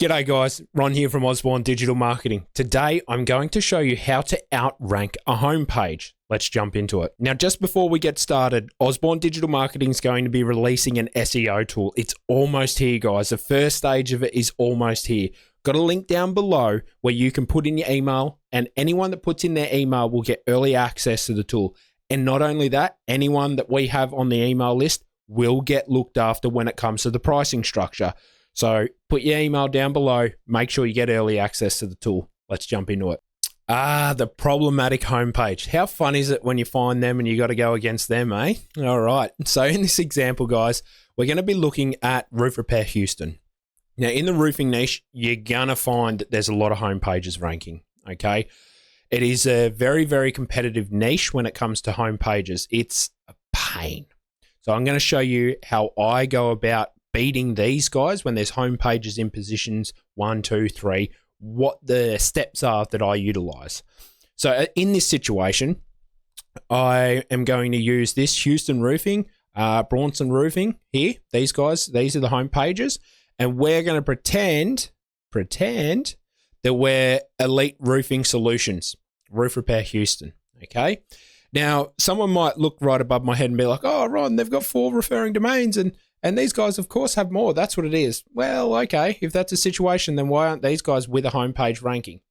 G'day guys, Ron here from Osborne Digital Marketing. Today I'm going to show you how to outrank a homepage. Let's jump into it. Now, just before we get started, Osborne Digital Marketing is going to be releasing an SEO tool. It's almost here, guys. The first stage of it is almost here. Got a link down below where you can put in your email, and anyone that puts in their email will get early access to the tool. And not only that, anyone that we have on the email list will get looked after when it comes to the pricing structure. So put your email down below, make sure you get early access to the tool. Let's jump into it. The problematic homepage. How fun is it when you find them and you got to go against them, eh? All right. So in this example, guys, we're going to be looking at Roof Repair Houston. Now, in the roofing niche, you're going to find that there's a lot of homepages ranking, okay? It is a very, very competitive niche when it comes to homepages. It's a pain. So I'm going to show you how I go about beating these guys when there's home pages in positions 1, 2, 3, what the steps are that I utilize. So in this situation, I am going to use this Houston Roofing, Bronson Roofing here. These guys, these are the home pages, and we're going to pretend that we're Elite Roofing Solutions, Roof Repair Houston, okay? Now, someone might look right above my head and be like, oh, Ron, they've got 4 referring domains, and these guys, of course, have more. That's what it is. Well, okay, if that's a situation, then why aren't these guys with a homepage ranking?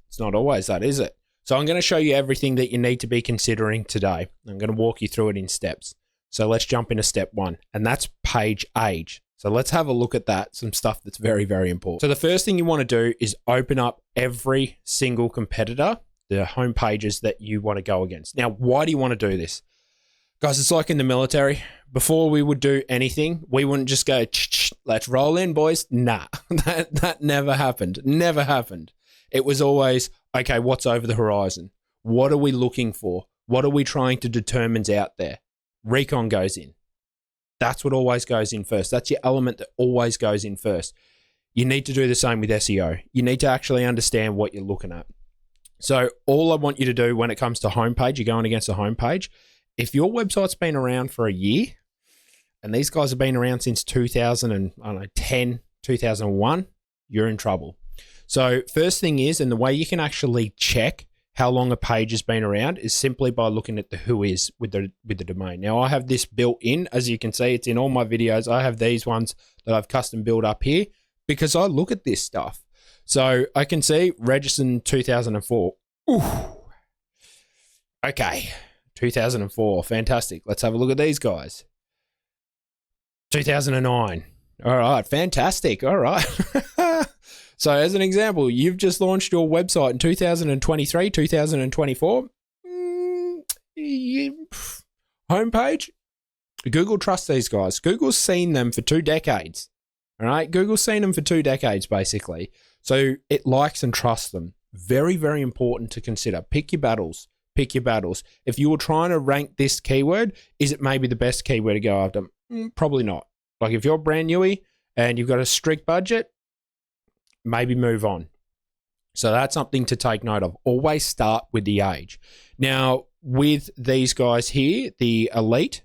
It's not always that, is it? So I'm going to show you everything that you need to be considering today. I'm going to walk you through it in steps. So let's jump into step 1, and that's page age. So let's have a look at that, some stuff that's very, very important. So the first thing you want to do is open up every single competitor, the home pages that you want to go against. Now, why do you want to do this? Guys, it's like in the military. Before we would do anything, we wouldn't just go, let's roll in, boys. Nah, that never happened. Never happened. It was always, okay, what's over the horizon? What are we looking for? What are we trying to determine out there? Recon goes in. That's what always goes in first. That's your element that always goes in first. You need to do the same with SEO. You need to actually understand what you're looking at. So all I want you to do when it comes to homepage, you're going against a homepage. If your website's been around for a year, and these guys have been around since 2010, 2001, you're in trouble. So first thing is, and the way you can actually check how long a page has been around is simply by looking at the who is with the domain. Now I have this built in, as you can see, it's in all my videos. I have these ones that I've custom built up here because I look at this stuff. So I can see registered in 2004. Ooh. Okay. 2004, fantastic. Let's have a look at these guys. 2009. All right, fantastic. All right. So as an example, you've just launched your website in 2023, 2024. Homepage. Google trusts these guys. Google's seen them for 2 decades. All right, Google's seen them for 2 decades, basically. So it likes and trusts them. Very, very important to consider. Pick your battles. Pick your battles. If you were trying to rank this keyword, is it maybe the best keyword to go after? Probably not. Like if you're brand newy and you've got a strict budget, maybe move on. So that's something to take note of. Always start with the age. Now, with these guys here, the Elite.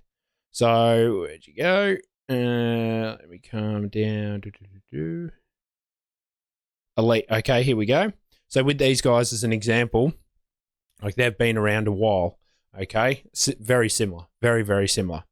So where'd you go? Let me calm down. Elite. Okay, here we go. So with these guys as an example, like they've been around a while, okay? Very similar, very, very similar.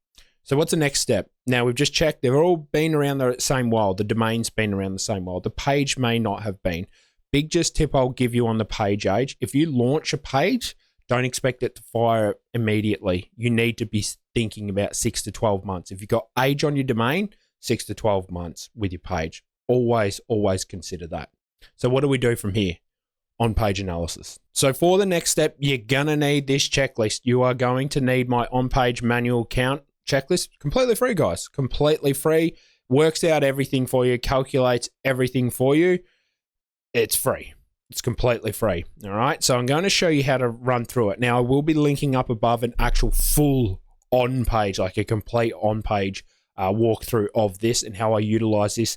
So what's the next step? Now we've just checked, they've all been around the same while. The domain's been around the same while. The page may not have been. Biggest tip I'll give you on the page age, if you launch a page, don't expect it to fire immediately. You need to be thinking about 6 to 12 months. If you've got age on your domain, 6 to 12 months with your page. Always, always consider that. So what do we do from here? On-page analysis. So for the next step, you're gonna need this checklist. You are going to need my on-page manual count checklist. Completely free, guys. Completely free. Works out everything for you. Calculates everything for you. It's free. It's completely free. All right. So I'm going to show you how to run through it. Now I will be linking up above an actual full on-page, like a complete on-page walkthrough of this and how I utilize this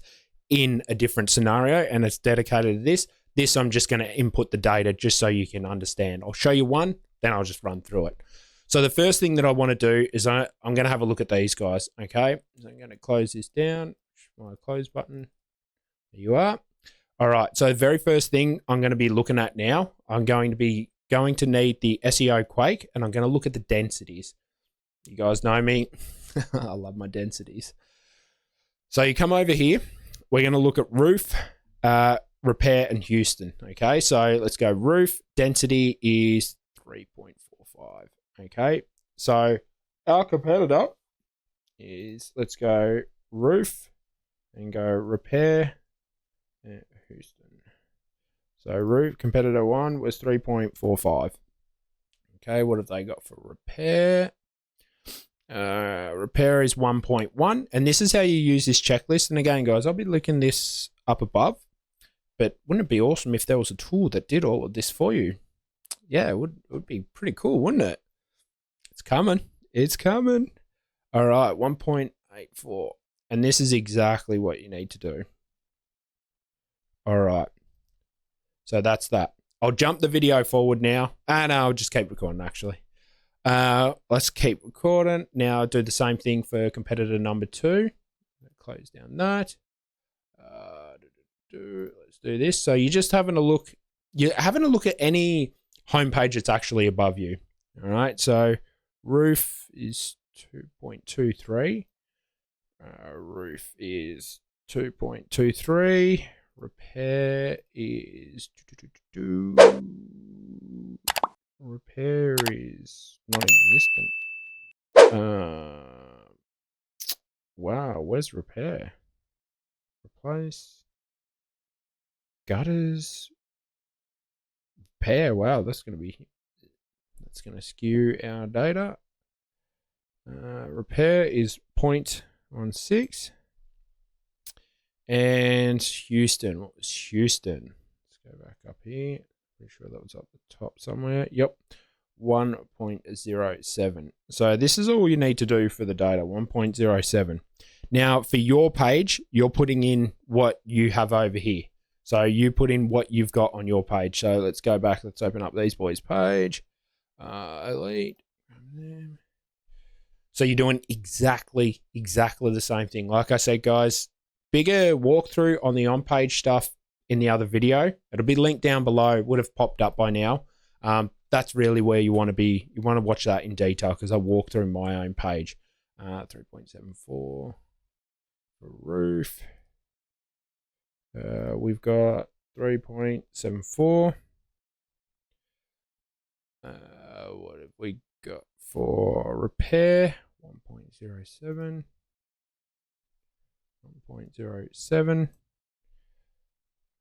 in a different scenario, and it's dedicated to this. This, I'm just going to input the data just so you can understand. I'll show you one, then I'll just run through it. So the first thing that I want to do is I'm going to have a look at these guys, okay? So I'm going to close this down, my close button. There you are. All right, so the very first thing I'm going to be looking at now, I'm going to need the SEO Quake, and I'm going to look at the densities. You guys know me. I love my densities. So you come over here. We're going to look at roof, repair, and Houston. Okay, so let's go roof. Density is 3.45. Okay, so our competitor is, let's go roof and go repair and Houston. So roof competitor 1 was 3.45. Okay, what have they got for repair? Repair is 1.1, and this is how you use this checklist. And again, guys, I'll be linking this up above, but wouldn't it be awesome if there was a tool that did all of this for you? Yeah, it would be pretty cool, wouldn't it? It's coming. It's coming. All right, 1.84, and this is exactly what you need to do. All right, so that's that. I'll jump the video forward now, and I'll just keep recording actually. Let's keep recording. Now do the same thing for competitor number 2. Close down that. Let's do this. So you're just having a look. You're having a look at any homepage that's actually above you. All right. So roof is 2.23. Roof is 2.23. Repair is repair is non-existent. Wow, where's repair? Replace gutters. Repair. Wow, that's going to skew our data. Repair is 0.16. And Houston. What was Houston? Let's go back up here. Pretty sure that was up the top somewhere. Yep. 1.07. So this is all you need to do for the data, 1.07. Now for your page, you're putting in what you have over here. So you put in what you've got on your page. So let's go back. Let's open up these boys' page. Elite. So you're doing exactly the same thing. Like I said, guys, bigger walkthrough on the on-page stuff in the other video. It'll be linked down below. It would have popped up by now. That's really where you want to be. You want to watch that in detail because I walk through my own page. 3.74 for roof. We've got 3.74. What have we got for repair? 1.07. 1.07.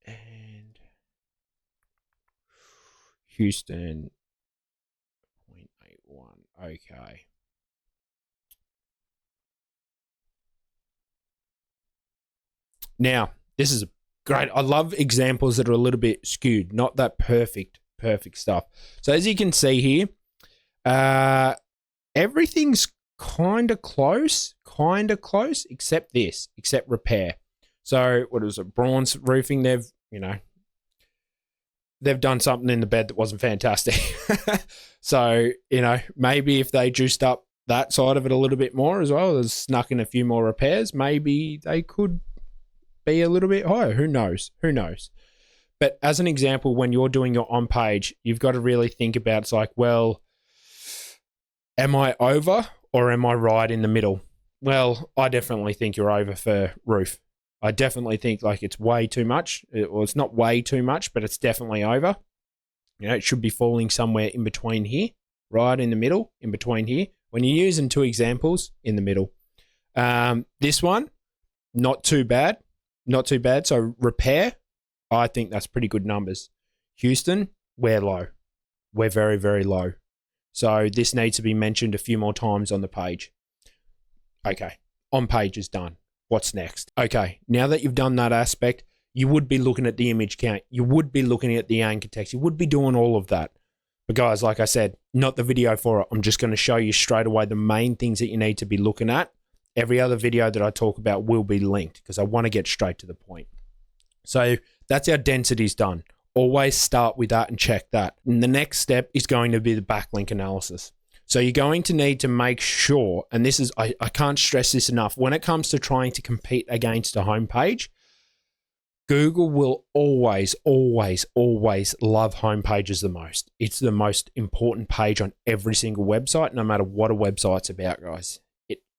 And Houston 0.81. Okay. Now, this is great. I love examples that are a little bit skewed, not that perfect stuff. So as you can see here, everything's kind of close, except this, except repair. So what is it? Bronze roofing, they've done something in the bed that wasn't fantastic. So, maybe if they juiced up that side of it a little bit more as well, as snuck in a few more repairs, maybe they could be a little bit higher. Who knows? But as an example, when you're doing your on page, you've got to really think about, it's like, well, am I over or am I right in the middle? Well, I definitely think you're over for roof. I definitely think like it's way too much. Well, it's not way too much, but it's definitely over. It should be falling somewhere in between here, right in the middle, in between here. When you're using 2 examples, in the middle. This one, not too bad. So repair, I think that's pretty good numbers. Houston, we're low. We're very, very low. So this needs to be mentioned a few more times on the page. Okay, on page is done. What's next? Okay, now that you've done that aspect, you would be looking at the image count. You would be looking at the anchor text. You would be doing all of that. But guys, like I said, not the video for it. I'm just going to show you straight away the main things that you need to be looking at. Every other video that I talk about will be linked because I want to get straight to the point. So that's our densities done. Always start with that and check that. And the next step is going to be the backlink analysis. So you're going to need to make sure, and this is, I can't stress this enough, when it comes to trying to compete against a homepage, Google will always, always, always love home pages the most. It's the most important page on every single website, no matter what a website's about, guys.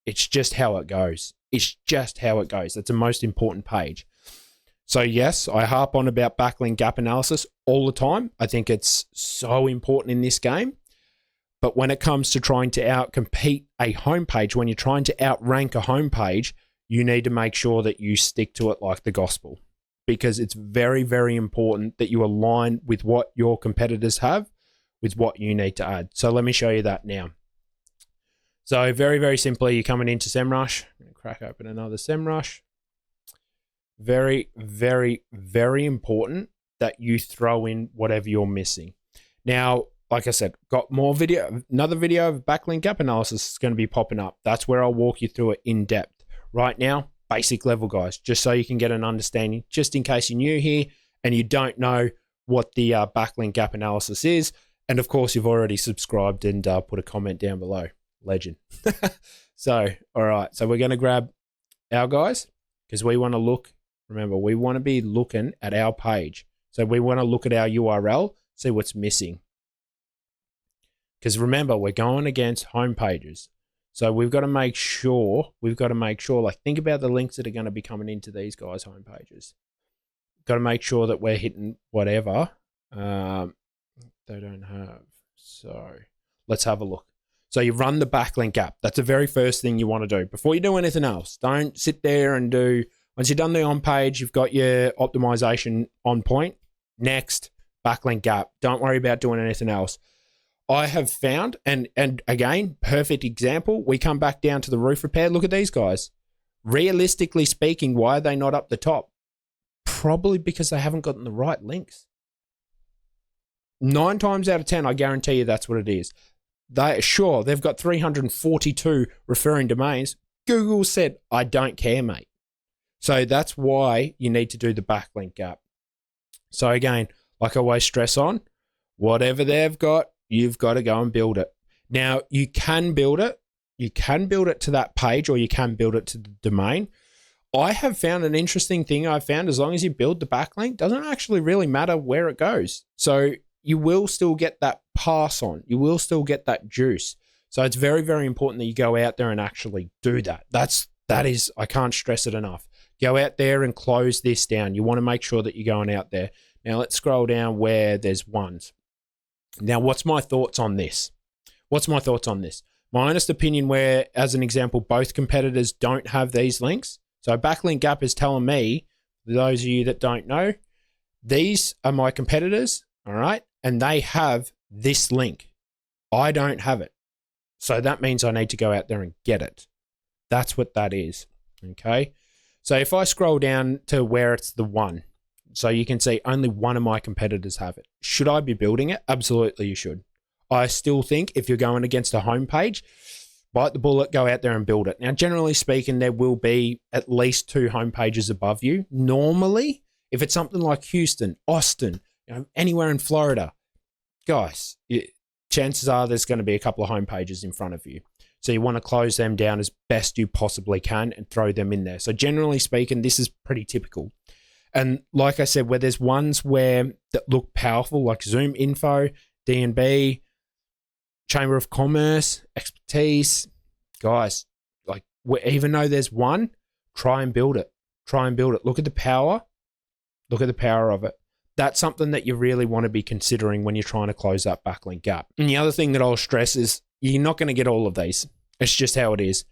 It's just how it goes. It's just how it goes. That's the most important page. So yes, I harp on about backlink gap analysis all the time. I think it's so important in this game. But when it comes to trying to outcompete a homepage, when you're trying to outrank a homepage, you need to make sure that you stick to it like the gospel, because it's very, very important that you align with what your competitors have with what you need to add. So let me show you that now. So very, very simply, you're coming into SEMrush. I'm going to crack open another SEMrush. Very, very, very important that you throw in whatever you're missing. Now, like I said, got more video, another video of backlink gap analysis is going to be popping up. That's where I'll walk you through it in depth. Right now, basic level, guys, just so you can get an understanding, just in case you're new here and you don't know what the backlink gap analysis is. And of course, you've already subscribed and put a comment down below. Legend. So, all right. So we're going to grab our guys because we want to look, remember, we want to be looking at our page. So we want to look at our URL, see what's missing. Because remember, we're going against home pages. So we've got to make sure, like, think about the links that are going to be coming into these guys' home pages. Got to make sure that we're hitting whatever they don't have. So let's have a look. So you run the backlink gap. That's the very first thing you want to do before you do anything else. Don't sit there and do, once you've done the on page, you've got your optimization on point. Next, backlink gap. Don't worry about doing anything else. I have found, and again, perfect example, we come back down to the roof repair. Look at these guys. Realistically speaking, why are they not up the top? Probably because they haven't gotten the right links. 9 times out of 10, I guarantee you that's what it is. Sure, they've got 342 referring domains. Google said, I don't care, mate. So that's why you need to do the backlink gap. So again, like I always stress on, whatever they've got, you've got to go and build it. Now, you can build it. You can build it to that page, or you can build it to the domain. I have found an interesting thing. I've found as long as you build the backlink, doesn't actually really matter where it goes. So you will still get that pass on. You will still get that juice. So it's very, very important that you go out there and actually do that. That is, I can't stress it enough. Go out there and close this down. You want to make sure that you're going out there. Now let's scroll down where there's ones. Now, what's my thoughts on this? My honest opinion, where, as an example, both competitors don't have these links. So backlink gap is telling me, for those of you that don't know, these are my competitors, all right? And they have this link. I don't have it. So that means I need to go out there and get it. That's what that is, okay? So if I scroll down to where it's the one, so you can see only one of my competitors have it. Should I be building it? Absolutely, you should. I still think if you're going against a homepage, bite the bullet, go out there and build it. Now, generally speaking, there will be at least 2 homepages above you. Normally, if it's something like Houston, Austin, anywhere in Florida, guys, chances are there's going to be a couple of homepages in front of you. So you want to close them down as best you possibly can and throw them in there. So generally speaking, this is pretty typical. And like I said, where there's ones that look powerful, like Zoom Info, D&B, Chamber of Commerce, Expertise, guys, like, even though there's one, try and build it. Look at the power. Look at the power of it. That's something that you really want to be considering when you're trying to close that backlink gap. And the other thing that I'll stress is you're not going to get all of these. It's just how it is.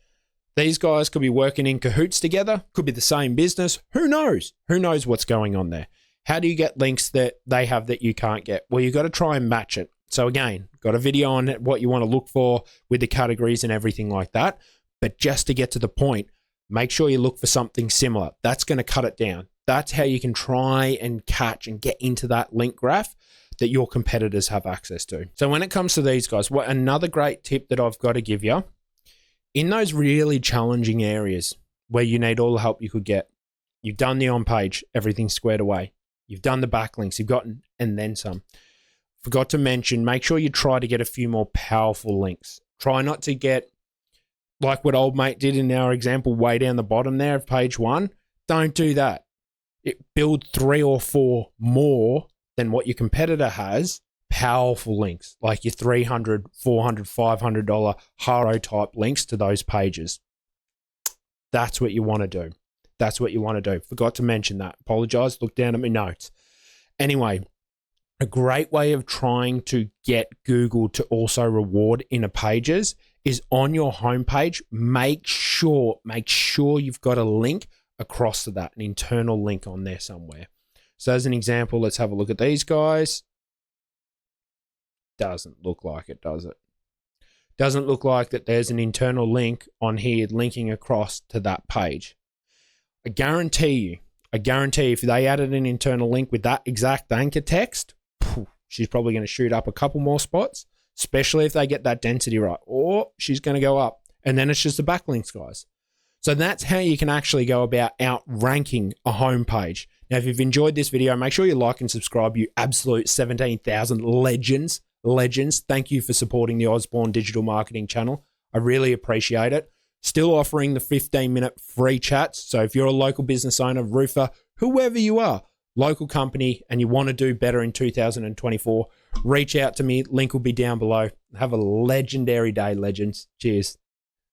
These guys could be working in cahoots together, could be the same business. Who knows? Who knows what's going on there? How do you get links that they have that you can't get? Well, you've got to try and match it. So again, got a video on what you want to look for with the categories and everything like that. But just to get to the point, make sure you look for something similar. That's going to cut it down. That's how you can try and catch and get into that link graph that your competitors have access to. So when it comes to these guys, another great tip that I've got to give you, in those really challenging areas where you need all the help you could get, you've done the on-page, everything's squared away. You've done the backlinks, you've gotten, and then some. Forgot to mention, make sure you try to get a few more powerful links. Try not to get, like what old mate did in our example, way down the bottom there of page 1. Don't do that. build 3 or 4 more than what your competitor has. Powerful links like your $300, $400, $500 haro type links to those pages. That's what you want to do. That's what you want to do. Forgot to mention that. Apologize. Look down at my notes. Anyway, a great way of trying to get Google to also reward inner pages is on your homepage. Make sure you've got a link across to that, an internal link on there somewhere. So as an example, let's have a look at these guys. Doesn't look like it, does it? Doesn't look like that there's an internal link on here linking across to that page. I guarantee if they added an internal link with that exact anchor text, she's probably going to shoot up a couple more spots, especially if they get that density right, or she's going to go up. And then it's just the backlinks, guys. So that's how you can actually go about outranking a homepage. Now, if you've enjoyed this video, make sure you like and subscribe, you absolute 17,000 legends. Thank you for supporting the Osborne Digital Marketing channel. I really appreciate it. Still offering the 15-minute free chats. So if you're a local business owner, roofer, whoever you are, local company, and you want to do better in 2024, reach out to me. Link will be down below. Have a legendary day, legends. Cheers.